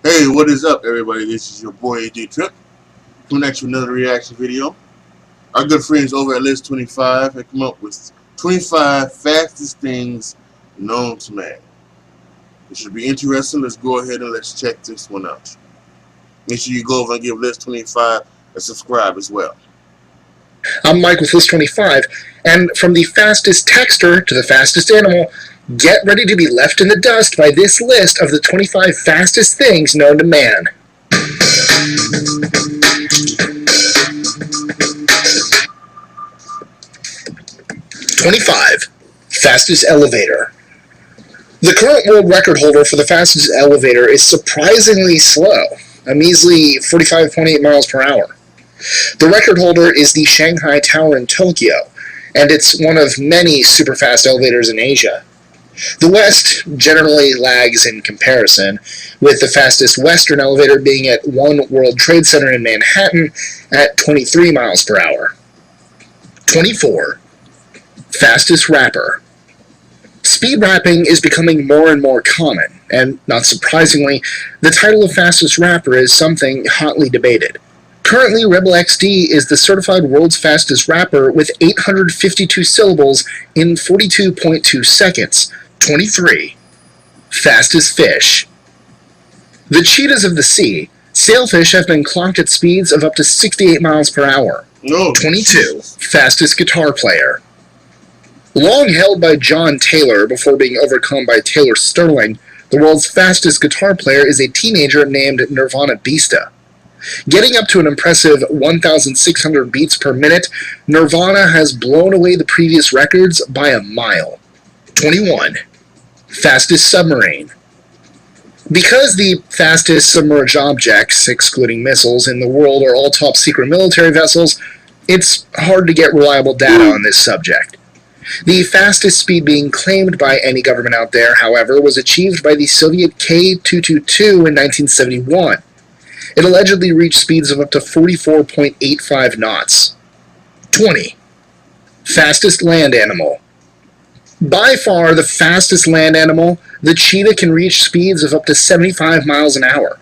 Hey, what is up, everybody? This is your boy AJ Trip coming at you with another reaction video. Our good friends over at List25 have come up with 25 fastest things known to man. It should be interesting. Let's go ahead and let's check this one out. Make sure you go over and give List25 a subscribe as well. I'm Mike with List25, and from the fastest texter to the fastest animal, get ready to be left in the dust by this list of the 25 fastest things known to man. #25. Fastest elevator. The current world record holder for the fastest elevator is surprisingly slow, a measly 45.8 miles per hour. The record holder is the Shanghai Tower in Tokyo, and it's one of many super-fast elevators in Asia. The West generally lags in comparison, with the fastest Western elevator being at One World Trade Center in Manhattan at 23 miles per hour. #24. Fastest rapper. Speed rapping is becoming more and more common, and not surprisingly, the title of fastest rapper is something hotly debated. Currently, Rebel XD is the certified world's fastest rapper with 852 syllables in 42.2 seconds. 23. Fastest fish. The cheetahs of the sea, sailfish, have been clocked at speeds of up to 68 miles per hour. 22. Fastest guitar player. Long held by John Taylor before being overcome by Taylor Sterling, the world's fastest guitar player is a teenager named Nirvana Bista. Getting up to an impressive 1,600 beats per minute, Nirvana has blown away the previous records by a mile. 21. Fastest submarine. Because the fastest submerged objects, excluding missiles, in the world are all top-secret military vessels, it's hard to get reliable data on this subject. The fastest speed being claimed by any government out there, however, was achieved by the Soviet K-222 in 1971. It allegedly reached speeds of up to 44.85 knots. 20. Fastest land animal. By far the fastest land animal, the cheetah can reach speeds of up to 75 miles an hour,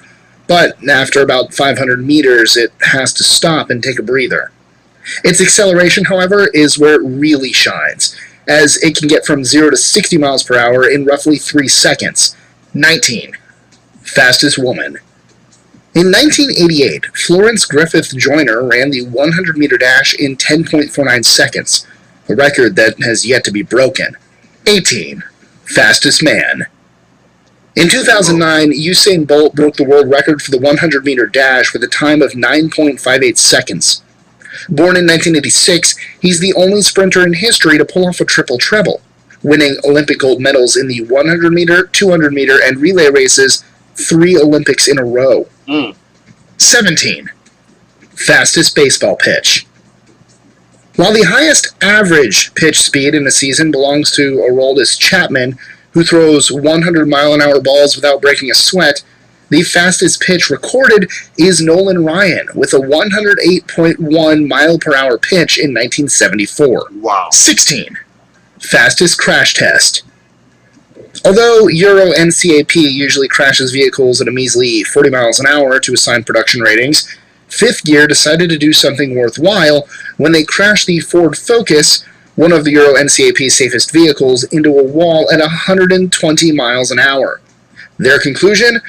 but after about 500 meters it has to stop and take a breather. Its acceleration, however, is where it really shines, as it can get from 0 to 60 miles per hour in roughly 3 seconds. 19. Fastest woman. In 1988, Florence Griffith Joyner ran the 100-meter dash in 10.49 seconds, a record that has yet to be broken. 18. Fastest man. In 2009, Usain Bolt broke the world record for the 100-meter dash with a time of 9.58 seconds. Born in 1986, he's the only sprinter in history to pull off a triple treble, winning Olympic gold medals in the 100-meter, 200-meter, and relay races 3 Olympics in a row. 17. Fastest baseball pitch. While the highest average pitch speed in a season belongs to Aroldis Chapman, who throws 100-mile-an-hour balls without breaking a sweat, the fastest pitch recorded is Nolan Ryan with a 108.1 mile-per-hour pitch in 1974. Wow. 16. Fastest crash test. Although Euro NCAP usually crashes vehicles at a measly 40 miles an hour to assign production ratings, Fifth Gear decided to do something worthwhile when they crashed the Ford Focus, one of the Euro NCAP's safest vehicles, into a wall at 120 miles an hour. Their conclusion?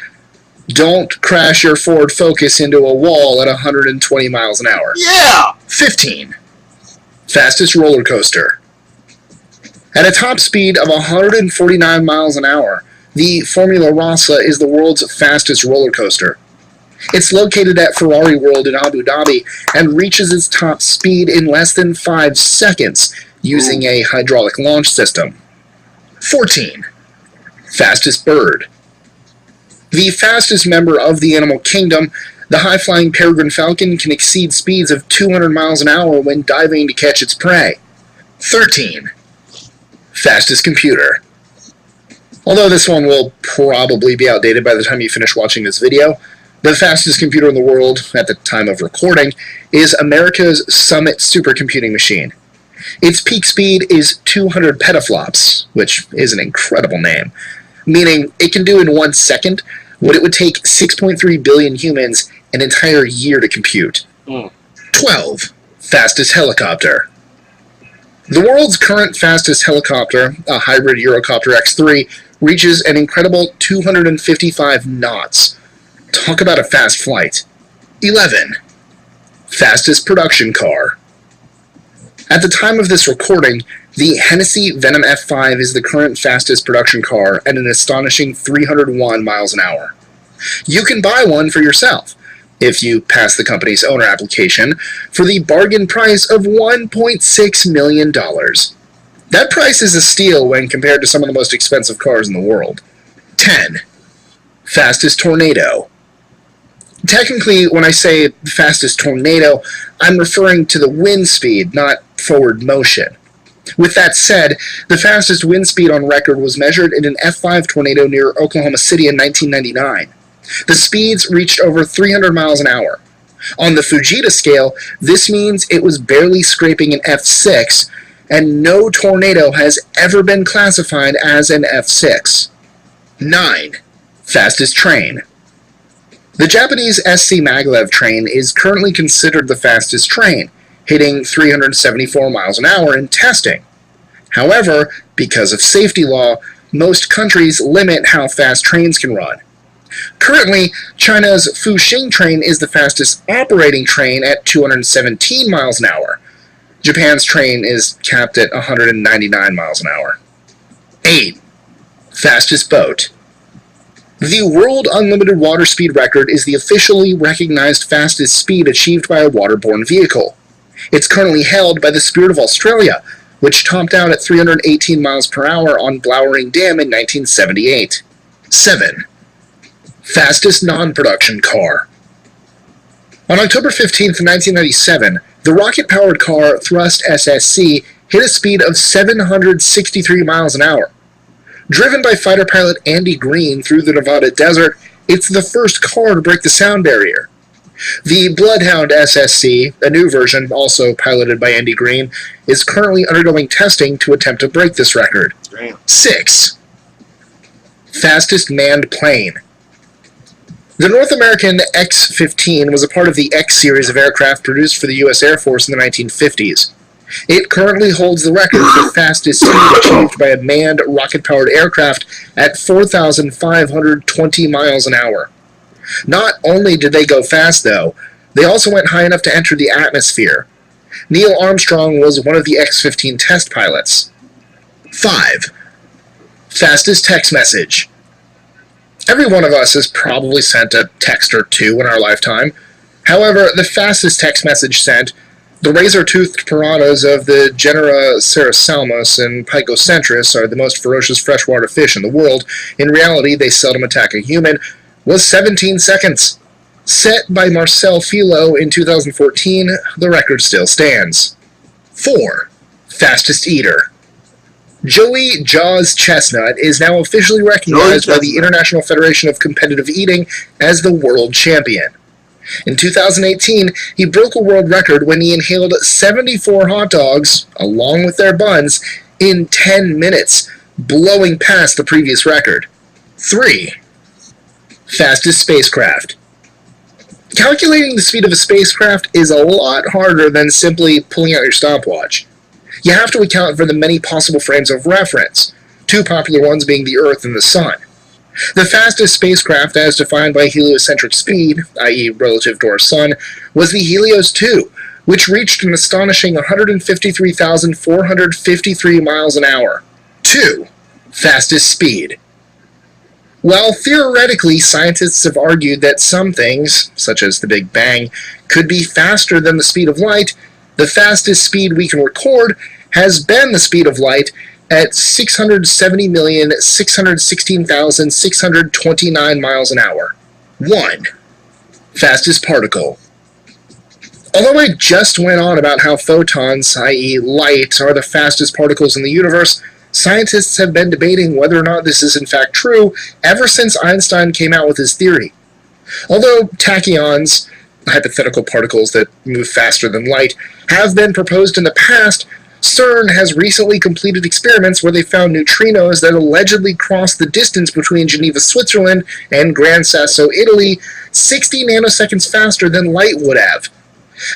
Don't crash your Ford Focus into a wall at 120 miles an hour. Yeah! 15. Fastest roller coaster. At a top speed of 149 miles an hour, the Formula Rossa is the world's fastest roller coaster. It's located at Ferrari World in Abu Dhabi and reaches its top speed in less than 5 seconds using a hydraulic launch system. 14. Fastest bird. The fastest member of the animal kingdom, the high-flying peregrine falcon, can exceed speeds of 200 miles an hour when diving to catch its prey. 13. Fastest computer. Although this one will probably be outdated by the time you finish watching this video, the fastest computer in the world, at the time of recording, is America's Summit supercomputing machine. Its peak speed is 200 petaflops, which is an incredible name, meaning it can do in 1 second what it would take 6.3 billion humans an entire year to compute. 12. Fastest helicopter. The world's current fastest helicopter, a hybrid Eurocopter X3, reaches an incredible 255 knots. Talk about a fast flight. 11. Fastest production car. At the time of this recording, the Hennessy Venom F5 is the current fastest production car at an astonishing 301 miles an hour. You can buy one for yourself, if you pass the company's owner application, for the bargain price of $1.6 million. That price is a steal when compared to some of the most expensive cars in the world. 10. Fastest tornado. Technically, when I say fastest tornado, I'm referring to the wind speed, not forward motion. With that said, the fastest wind speed on record was measured in an F5 tornado near Oklahoma City in 1999. The speeds reached over 300 miles an hour. On the Fujita scale, this means it was barely scraping an F6, and no tornado has ever been classified as an F6. 9. Fastest train. The Japanese SC Maglev train is currently considered the fastest train, hitting 374 miles an hour in testing. However, because of safety law, most countries limit how fast trains can run. Currently, China's Fuxing train is the fastest operating train at 217 miles an hour. Japan's train is capped at 199 miles an hour. 8. Fastest boat. The World Unlimited Water Speed record is the officially recognized fastest speed achieved by a waterborne vehicle. It's currently held by the Spirit of Australia, which topped out at 318 miles per hour on Blowering Dam in 1978. 7. Fastest non-production car. On October 15, 1997, the rocket-powered car Thrust SSC hit a speed of 763 miles an hour. Driven by fighter pilot Andy Green through the Nevada desert, it's the first car to break the sound barrier. The Bloodhound SSC, a new version also piloted by Andy Green, is currently undergoing testing to attempt to break this record. Damn. 6. Fastest manned plane. The North American X-15 was a part of the X series of aircraft produced for the U.S. Air Force in the 1950s. It currently holds the record for fastest speed achieved by a manned rocket-powered aircraft at 4,520 miles an hour. Not only did they go fast, though, they also went high enough to enter the atmosphere. Neil Armstrong was one of the X-15 test pilots. 5. Fastest text message. Every one of us has probably sent a text or two in our lifetime. However, the fastest text message sent, the razor-toothed piranhas of the genera Cerosalmus and Picocentris are the most ferocious freshwater fish in the world. In reality, they seldom attack a human, was 17 seconds. Set by Marcel Filo in 2014, the record still stands. 4. Fastest eater. Joey Jaws Chestnut is now officially recognized by the International Federation of Competitive Eating as the world champion. In 2018, he broke a world record when he inhaled 74 hot dogs, along with their buns, in 10 minutes, blowing past the previous record. 3. Fastest spacecraft. Calculating the speed of a spacecraft is a lot harder than simply pulling out your stopwatch. You have to account for the many possible frames of reference, two popular ones being the Earth and the Sun. The fastest spacecraft, as defined by heliocentric speed, i.e. relative to our Sun, was the Helios 2, which reached an astonishing 153,453 miles an hour. 2. Fastest speed. While theoretically scientists have argued that some things, such as the Big Bang, could be faster than the speed of light, the fastest speed we can record has been the speed of light at 670,616,629 miles an hour. 1. Fastest particle. Although I just went on about how photons, i.e. light, are the fastest particles in the universe, scientists have been debating whether or not this is in fact true ever since Einstein came out with his theory. Although tachyons, hypothetical particles that move faster than light, have been proposed in the past, CERN has recently completed experiments where they found neutrinos that allegedly crossed the distance between Geneva, Switzerland and Gran Sasso, Italy, 60 nanoseconds faster than light would have.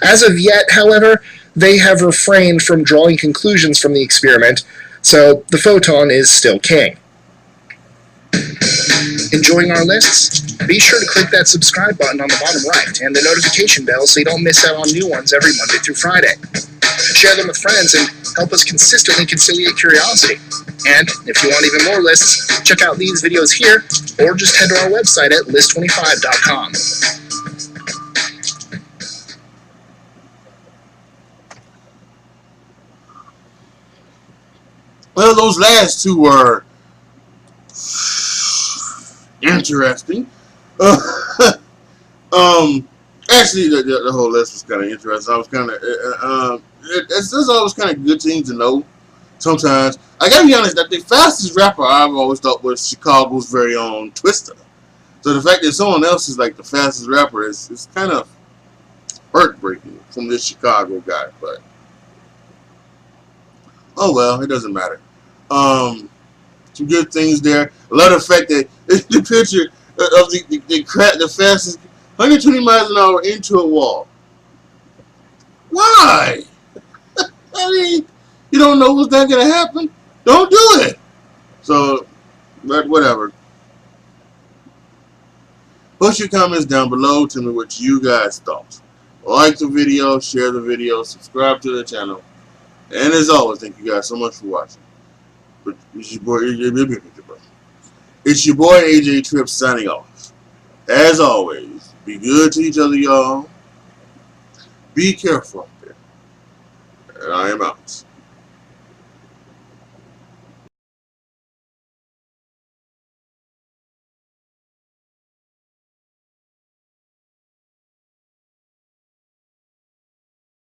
As of yet, however, they have refrained from drawing conclusions from the experiment, so the photon is still king. Enjoying our lists? Be sure to click that subscribe button on the bottom right and the notification bell so you don't miss out on new ones every Monday through Friday. Share them with friends and help us consistently conciliate curiosity. And if you want even more lists, check out these videos here or just head to our website at list25.com. Well, those last two were interesting. Actually, the whole list was kind of interesting. I was kind of, it's always kind of good things to know. Sometimes I gotta be honest, that the fastest rapper I've always thought was Chicago's very own Twista. So the fact that someone else is like the fastest rapper is kind of heartbreaking from this Chicago guy. But oh well, it doesn't matter. Some good things there. I love the fact that the picture of the fastest 120 miles an hour into a wall. Why? I mean, you don't know what's not gonna happen. Don't do it. So, but whatever. Post your comments down below. Tell me what you guys thought. Like the video, share the video, subscribe to the channel, and as always, thank you guys so much for watching. It's your boy AJ Trip signing off. As always, be good to each other, y'all. Be careful out there. And I am out.